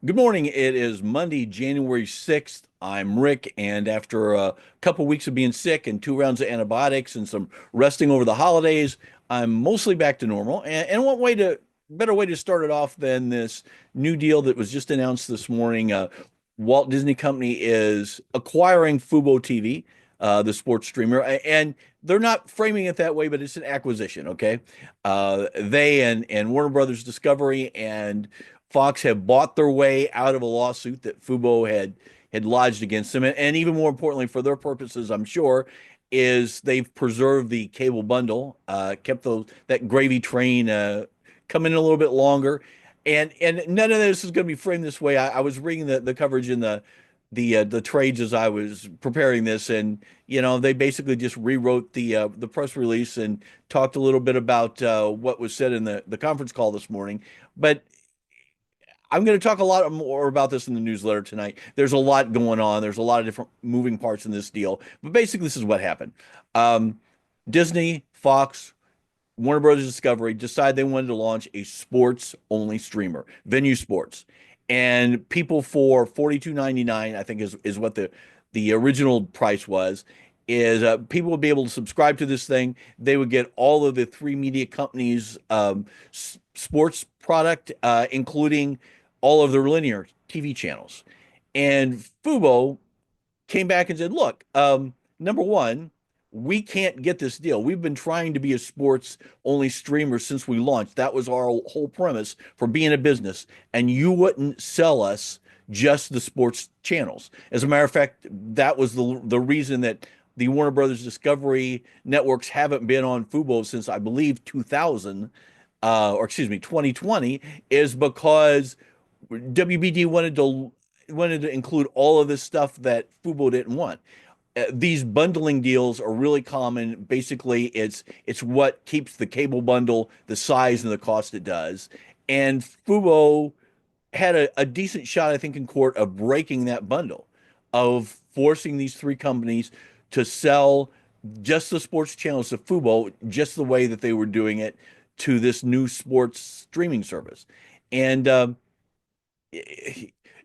Good morning. It is Monday, January 6th. I'm Rick, and after a couple weeks of being sick and 2 rounds of antibiotics and some resting over the holidays, I'm mostly back to normal. And what better way to start it off than this new deal that was just announced this morning? Walt Disney Company is acquiring Fubo TV, the sports streamer, and they're not framing it that way, but it's an acquisition. Okay, they and Warner Brothers Discovery and Fox have bought their way out of a lawsuit that Fubo had lodged against them, and even more importantly, for their purposes, I'm sure, is they've preserved the cable bundle, kept that gravy train coming a little bit longer, and none of this is going to be framed this way. I was reading the coverage in the trades as I was preparing this, and they basically just rewrote the press release and talked a little bit about what was said in the conference call this morning, but I'm going to talk a lot more about this in the newsletter tonight. There's a lot going on. There's a lot of different moving parts in this deal. But basically, this is what happened. Um, Disney, Fox, Warner Brothers Discovery decided they wanted to launch a sports only streamer, Venue Sports. And people for $42.99, I think is what the original price was, is people would be able to subscribe to this thing. They would get all of the three media companies' sports product, including all of their linear TV channels. And Fubo came back and said, look, number one, we can't get this deal. We've been trying to be a sports only streamer since we launched. That was our whole premise for being a business. And you wouldn't sell us just the sports channels. As a matter of fact, that was the reason that the Warner Brothers Discovery networks haven't been on Fubo since I believe 2000, or excuse me, 2020, is because WBD wanted to include all of this stuff that Fubo didn't want. These bundling deals are really common. Basically, it's what keeps the cable bundle the size and the cost it does. And Fubo had a decent shot, I think, in court of breaking that bundle, of forcing these three companies to sell just the sports channels to Fubo, just the way that they were doing it to this new sports streaming service. And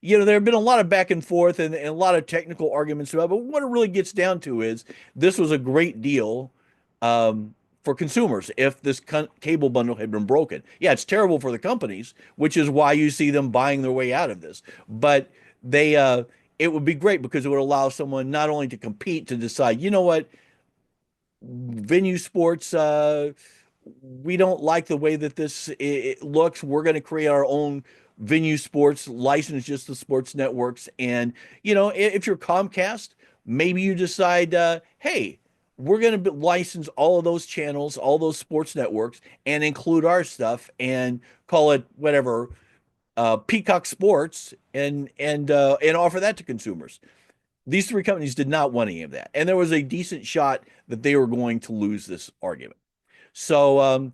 there have been a lot of back and forth and a lot of technical arguments about it, but what it really gets down to is this was a great deal for consumers if this cable bundle had been broken. Yeah, it's terrible for the companies, which is why you see them buying their way out of this. But it would be great because it would allow someone not only to compete to decide, you know what, venue sports, we don't like the way that this it looks. We're going to create our own venue sports, license just the sports networks. And, if you're Comcast, maybe you decide, hey, we're going to license all of those channels, all those sports networks, and include our stuff and call it whatever, Peacock Sports, and offer that to consumers. These three companies did not want any of that, and there was a decent shot that they were going to lose this argument. So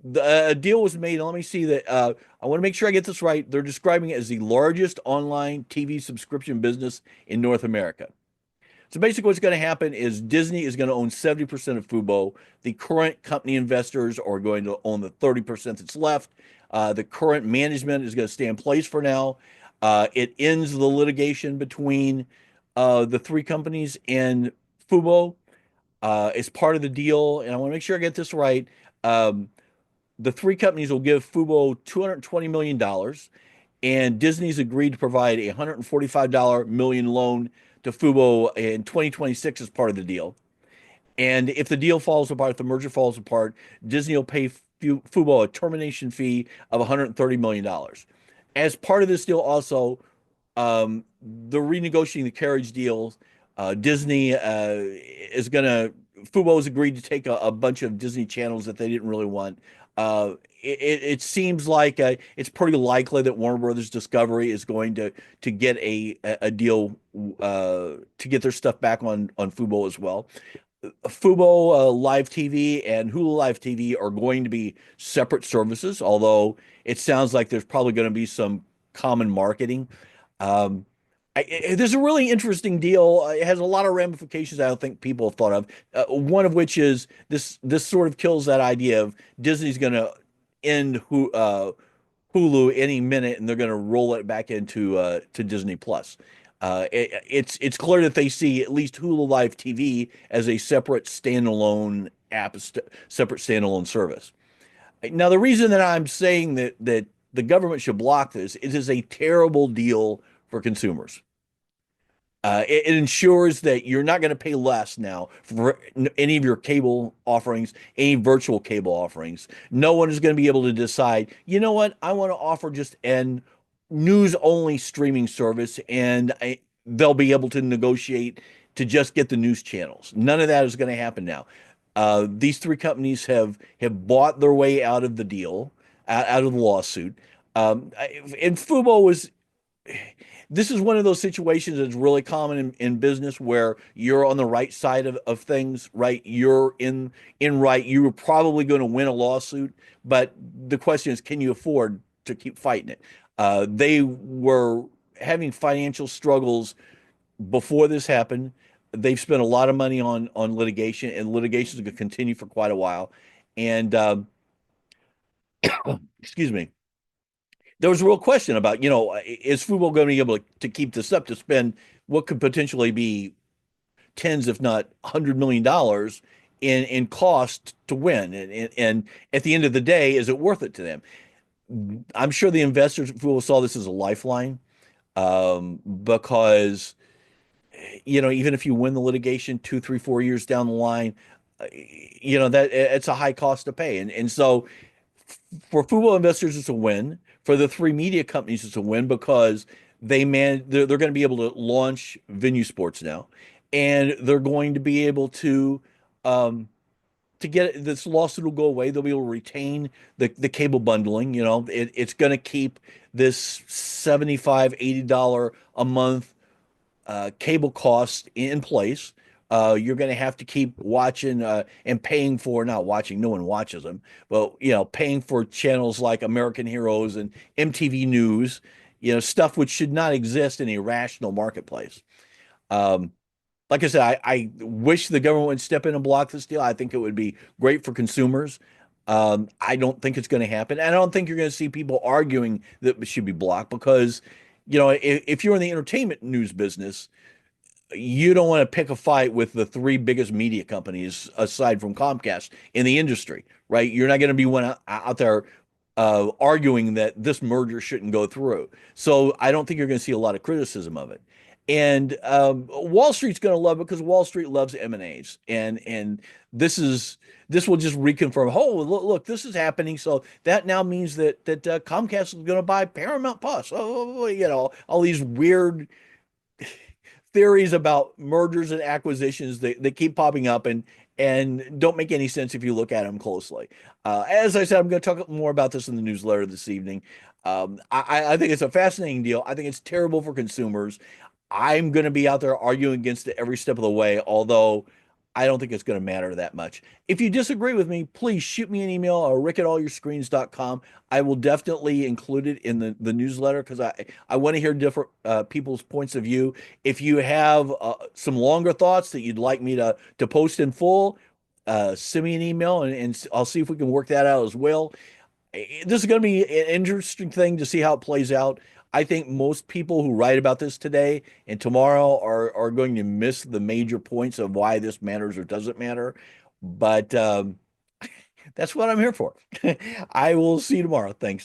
the deal was made. Let me see that. I want to make sure I get this right. They're describing it as the largest online TV subscription business in North America. So basically, what's going to happen is Disney is going to own 70% of Fubo. The current company investors are going to own the 30% that's left. The current management is going to stay in place for now. It ends the litigation between the three companies and Fubo. As part of the deal, and I want to make sure I get this right. The three companies will give Fubo $220 million, and Disney's agreed to provide a $145 million loan to Fubo in 2026 as part of the deal. And if the deal falls apart, if the merger falls apart, Disney will pay Fubo a termination fee of $130 million. As part of this deal, also, the renegotiating the carriage deal, Disney is going to, Fubo has agreed to take a bunch of Disney channels that they didn't really want. It seems like it's pretty likely that Warner Brothers Discovery is going to get a deal to get their stuff back on Fubo as well. Fubo Live TV and Hulu Live TV are going to be separate services, although it sounds like there's probably going to be some common marketing. Um, there's a really interesting deal. It has a lot of ramifications I don't think people have thought of. One of which is this sort of kills that idea of Disney's going to end Hulu any minute, and they're going to roll it back into to Disney Plus. It's clear that they see at least Hulu Live TV as a separate standalone app, separate standalone service. Now, the reason that I'm saying that the government should block this, it is a terrible deal for consumers. It ensures that you're not going to pay less now for any of your cable offerings, any virtual cable offerings. No one is going to be able to decide, you know what, I want to offer just an news only streaming service, and they'll be able to negotiate to just get the news channels. None of that is going to happen now. These three companies have bought their way out of the deal, out of the lawsuit. And Fubo was this is one of those situations that's really common in business where you're on the right side of things, right? You're in right. You were probably going to win a lawsuit, but the question is, can you afford to keep fighting it? They were having financial struggles before this happened. They've spent a lot of money on litigation, and litigation is going to continue for quite a while. And excuse me, there was a real question about, is Fubo going to be able to keep this up to spend what could potentially be tens, if not $100 million in cost to win? And at the end of the day, is it worth it to them? I'm sure the investors at Fubo saw this as a lifeline, because even if you win the litigation 2, 3, 4 years down the line, that it's a high cost to pay. And so for Fubo investors, it's a win. For the three media companies, it's a win because they're going to be able to launch venue sports now, and they're going to be able um, to get this lawsuit will go away. They'll be able to retain the cable bundling. It's going to keep this 75, $80 a month cable cost in place. You're going to have to keep watching and paying for, not watching, no one watches them, but paying for channels like American Heroes and MTV News, stuff which should not exist in a rational marketplace. Um, like I said, I wish the government would step in and block this deal. I think it would be great for consumers. I don't think it's going to happen. And I don't think you're going to see people arguing that it should be blocked because, if you're in the entertainment news business, you don't want to pick a fight with the three biggest media companies aside from Comcast in the industry, right? You're not going to be one out there arguing that this merger shouldn't go through. So I don't think you're going to see a lot of criticism of it. And Wall Street's going to love it because Wall Street loves M&As, and this will just reconfirm. Oh, look, this is happening. So that now means that Comcast is going to buy Paramount Plus. Oh, all these weird theories about mergers and acquisitions that keep popping up and don't make any sense if you look at them closely. As I said, I'm going to talk more about this in the newsletter this evening. I think it's a fascinating deal. I think it's terrible for consumers. I'm going to be out there arguing against it every step of the way, although I don't think it's going to matter that much. If you disagree with me, please shoot me an email at rick@allyourscreens.com. I will definitely include it in the newsletter because I want to hear different people's points of view. If you have some longer thoughts that you'd like me to post in full, send me an email and I'll see if we can work that out as well. This is going to be an interesting thing to see how it plays out. I think most people who write about this today and tomorrow are going to miss the major points of why this matters or doesn't matter. But that's what I'm here for. I will see you tomorrow. Thanks.